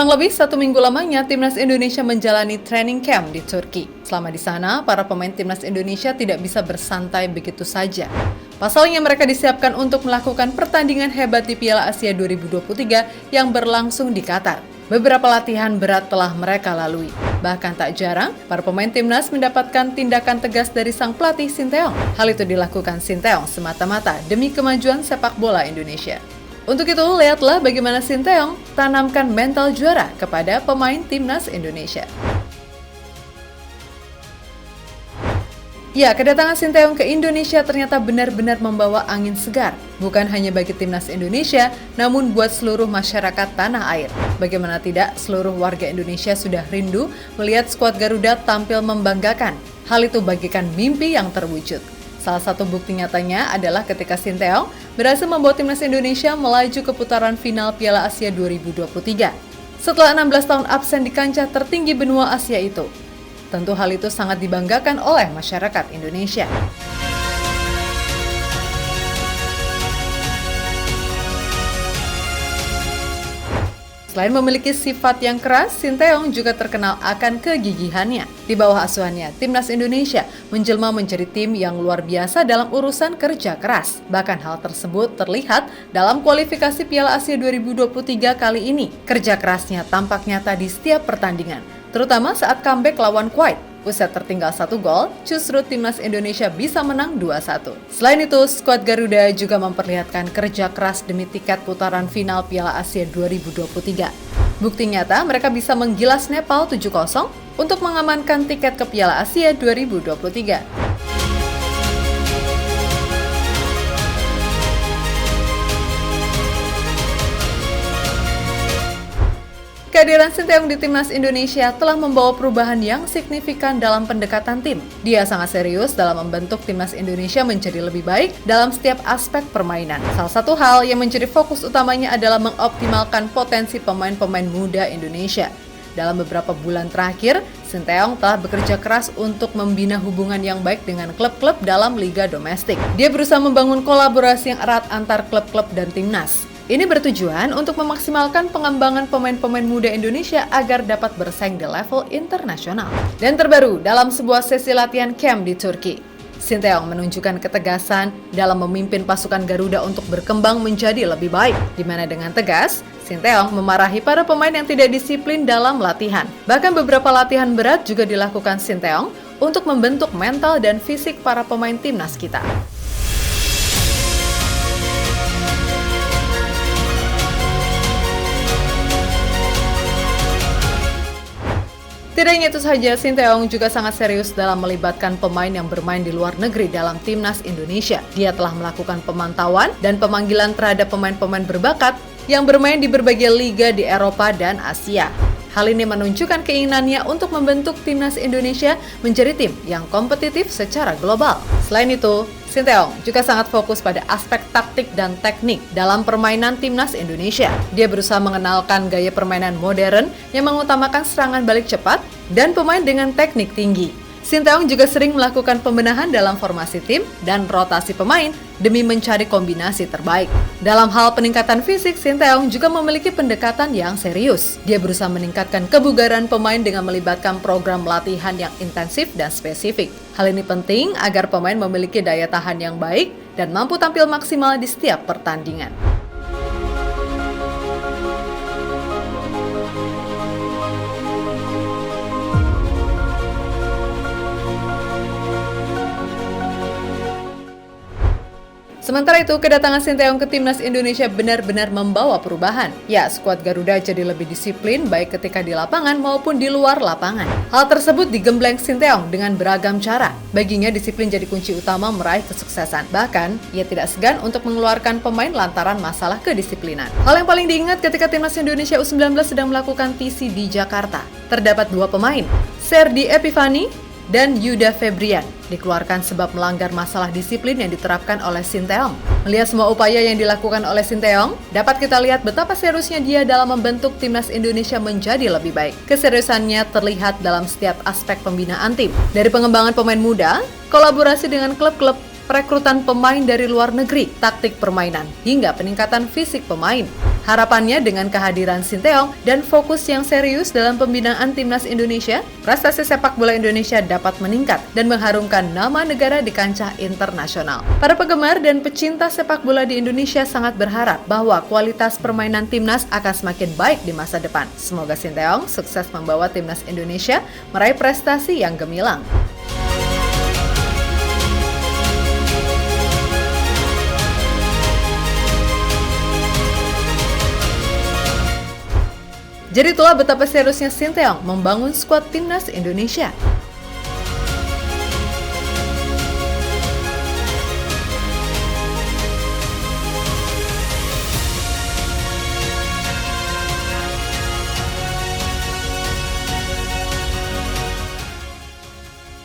Kurang lebih 1 minggu lamanya, Timnas Indonesia menjalani training camp di Turki. Selama di sana, para pemain Timnas Indonesia tidak bisa bersantai begitu saja. Pasalnya mereka disiapkan untuk melakukan pertandingan hebat di Piala Asia 2023 yang berlangsung di Qatar. Beberapa latihan berat telah mereka lalui. Bahkan tak jarang, para pemain Timnas mendapatkan tindakan tegas dari sang pelatih Sinteyong. Hal itu dilakukan Sinteyong semata-mata demi kemajuan sepak bola Indonesia. Untuk itu, lihatlah bagaimana Sinteyong tanamkan mental juara kepada pemain Timnas Indonesia. Ya, kedatangan Sinteyong ke Indonesia ternyata benar-benar membawa angin segar. Bukan hanya bagi Timnas Indonesia, namun buat seluruh masyarakat tanah air. Bagaimana tidak, seluruh warga Indonesia sudah rindu melihat skuad Garuda tampil membanggakan. Hal itu bagikan mimpi yang terwujud. Salah satu bukti nyatanya adalah ketika Sinteyong berhasil membawa Timnas Indonesia melaju ke putaran final Piala Asia 2023. Setelah 16 tahun absen di kancah tertinggi benua Asia itu, tentu hal itu sangat dibanggakan oleh masyarakat Indonesia. Selain memiliki sifat yang keras, Sinteyong juga terkenal akan kegigihannya. Di bawah asuhannya, Timnas Indonesia menjelma menjadi tim yang luar biasa dalam urusan kerja keras. Bahkan hal tersebut terlihat dalam kualifikasi Piala Asia 2023 kali ini. Kerja kerasnya tampak nyata di setiap pertandingan, terutama saat comeback lawan Kuwait. Usai tertinggal 1 gol, justru Timnas Indonesia bisa menang 2-1. Selain itu, skuad Garuda juga memperlihatkan kerja keras demi tiket putaran final Piala Asia 2023. Bukti nyata mereka bisa menggilas Nepal 7-0 untuk mengamankan tiket ke Piala Asia 2023. Kehadiran Sinteyong di Timnas Indonesia telah membawa perubahan yang signifikan dalam pendekatan tim. Dia sangat serius dalam membentuk Timnas Indonesia menjadi lebih baik dalam setiap aspek permainan. Salah satu hal yang menjadi fokus utamanya adalah mengoptimalkan potensi pemain-pemain muda Indonesia. Dalam beberapa bulan terakhir, Sinteyong telah bekerja keras untuk membina hubungan yang baik dengan klub-klub dalam liga domestik. Dia berusaha membangun kolaborasi yang erat antar klub-klub dan timnas. Ini bertujuan untuk memaksimalkan pengembangan pemain-pemain muda Indonesia agar dapat bersaing di level internasional. Dan terbaru, dalam sebuah sesi latihan camp di Turki, Sinteyong menunjukkan ketegasan dalam memimpin pasukan Garuda untuk berkembang menjadi lebih baik. Di mana dengan tegas, Sinteyong memarahi para pemain yang tidak disiplin dalam latihan. Bahkan beberapa latihan berat juga dilakukan Sinteyong untuk membentuk mental dan fisik para pemain timnas kita. Tidak hanya itu saja, Sinteyong juga sangat serius dalam melibatkan pemain yang bermain di luar negeri dalam Timnas Indonesia. Dia telah melakukan pemantauan dan pemanggilan terhadap pemain-pemain berbakat yang bermain di berbagai liga di Eropa dan Asia. Hal ini menunjukkan keinginannya untuk membentuk Timnas Indonesia menjadi tim yang kompetitif secara global. Selain itu, Sinteyong juga sangat fokus pada aspek taktik dan teknik dalam permainan Timnas Indonesia. Dia berusaha mengenalkan gaya permainan modern yang mengutamakan serangan balik cepat dan pemain dengan teknik tinggi. Sinteyong juga sering melakukan pembenahan dalam formasi tim dan rotasi pemain demi mencari kombinasi terbaik. Dalam hal peningkatan fisik, Sinteyong juga memiliki pendekatan yang serius. Dia berusaha meningkatkan kebugaran pemain dengan melibatkan program latihan yang intensif dan spesifik. Hal ini penting agar pemain memiliki daya tahan yang baik dan mampu tampil maksimal di setiap pertandingan. Sementara itu, kedatangan Sinteyong ke Timnas Indonesia benar-benar membawa perubahan. Ya, skuad Garuda jadi lebih disiplin baik ketika di lapangan maupun di luar lapangan. Hal tersebut digembleng Sinteyong dengan beragam cara. Baginya, disiplin jadi kunci utama meraih kesuksesan. Bahkan, ia tidak segan untuk mengeluarkan pemain lantaran masalah kedisiplinan. Hal yang paling diingat ketika Timnas Indonesia U19 sedang melakukan TC di Jakarta. Terdapat 2 pemain, Serdi Epifani dan Yuda Febrian, dikeluarkan sebab melanggar masalah disiplin yang diterapkan oleh Sinteyong. Melihat semua upaya yang dilakukan oleh Sinteyong, dapat kita lihat betapa seriusnya dia dalam membentuk Timnas Indonesia menjadi lebih baik. Keseriusannya terlihat dalam setiap aspek pembinaan tim. Dari pengembangan pemain muda, kolaborasi dengan klub-klub, perekrutan pemain dari luar negeri, taktik permainan, hingga peningkatan fisik pemain. Harapannya dengan kehadiran Sinteyong dan fokus yang serius dalam pembinaan timnas Indonesia, prestasi sepak bola Indonesia dapat meningkat dan mengharumkan nama negara di kancah internasional. Para penggemar dan pecinta sepak bola di Indonesia sangat berharap bahwa kualitas permainan timnas akan semakin baik di masa depan. Semoga Sinteyong sukses membawa timnas Indonesia meraih prestasi yang gemilang. Jadi itulah betapa seriusnya Sinteyong membangun skuad timnas Indonesia.